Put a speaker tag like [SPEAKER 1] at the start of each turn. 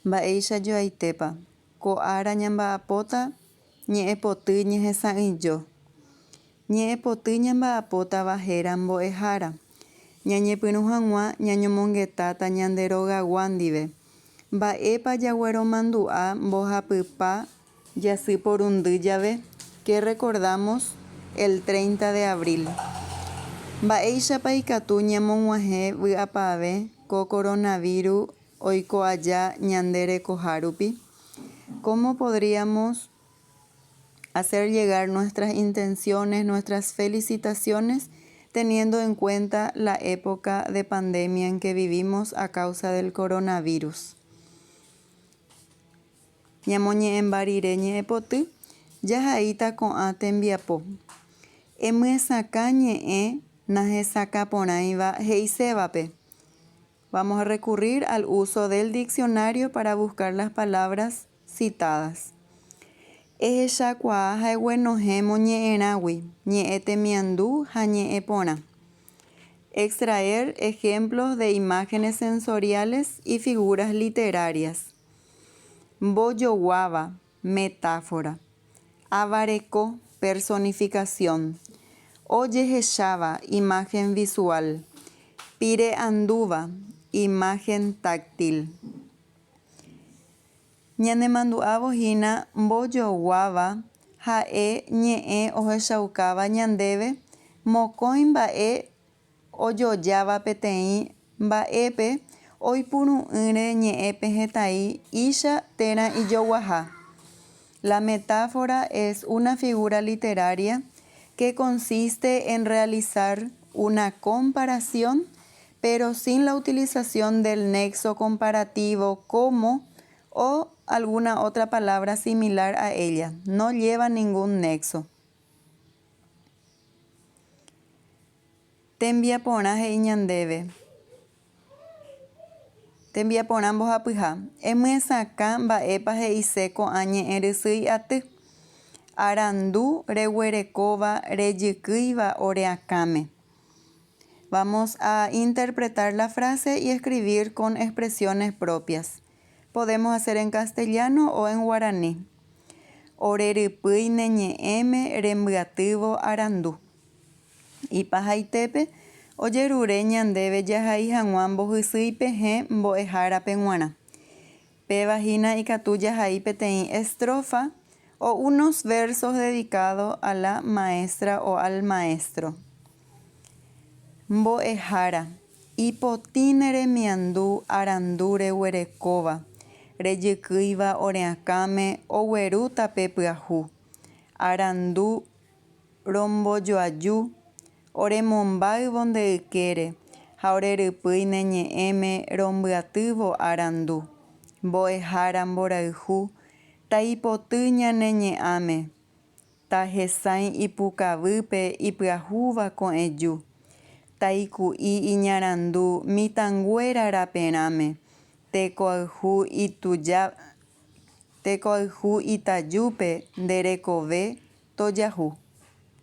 [SPEAKER 1] mba'eichajoaitépa. Ko'ára ñamba'apóta ñe'ẽpoty ñehesa'ỹijo. Ñe'ẽpoty ñamba'apótava héra mbo'ehára. Ñañepyrũ hag̃ua ñañomongetáta ñande rogagua ndive. Mba'épa jagueromandu'a mbohapypa jasy porundy jave, que recordamos el 30 de abril. Mba'éichapa ikatu ñamog̃uahẽ vy'apave ko coronavirus oikoaja ñande rekoha rupi. ¿Cómo podríamos hacer llegar nuestras intenciones, nuestras felicitaciones, teniendo en cuenta la época de pandemia en que vivimos a causa del coronavirus? Ñamoñe'ẽmbarire ñe'ẽpoty jahaíta ko'ã tembiapo. Emyesãka ñe'ẽ nahesakãporãiva he'isévape. Vamos a recurrir al uso del diccionario para buscar las palabras citadas. Ehechakuaa ha'eguenohémo ñe'ẽrágui, ñe'ẽ temiandu ha ñe'ẽ porã. Extraer ejemplos de imágenes sensoriales y figuras literarias. Mbojoguáva, metáfora. Avarekó, personificación. Ojehecháva, imagen visual. Pire'andúva, imagen táctil. Ñanemandu'ávohína mbojoguáva ha'e ñe'ẽ ohechaukáva ñandéve mokõi mba'e ojojáva peteĩ mba'épe oipuru'ỹre ñe'ẽpe hetã'i ícha térã ijoguaha. La metáfora es una figura literaria que consiste en realizar una comparación, pero sin la utilización del nexo comparativo como o alguna otra palabra similar a ella. No lleva ningún nexo. Tembiaporã he'iñandéve. Tembiaporã mbohapyha. Emyesãka mba'épa he'ise ko'ã ñe'ẽ rysy aty. Arandu reguerekóva rejykýiva oreakáme. Vamos a interpretar la frase y escribir con expresiones propias. Podemos hacer en castellano o en guaraní. Orerypýine ñe'ẽme rembyatývo arandu. Ipahaitépe ojerure ñandéve jahai hag̃ua mbohysýi peẽ mbo'ehárape g̃uarã. Pévahína ikatu jahai peteĩ estrofa o unos versos dedicados a la maestra o al maestro. Mbo'ehára. Ipotĩne remiandu arandu reguerekóva. Rejykýiva oreakáme ogueru tape pyahu. Arandu rombojoaju. Oremombáyvo nde'ykére ha orerypýine ñe'ẽme rombyatývo arandu. Mbo'ehára mborayhu. Taipoty ñane ñe'ãme. Tahesãi ipukavýpe ipyahúva ko'ẽju. Taiku'i iñarandu mitãnguéra raperãme. Tekoayhu itajúpe nderekove tojahu.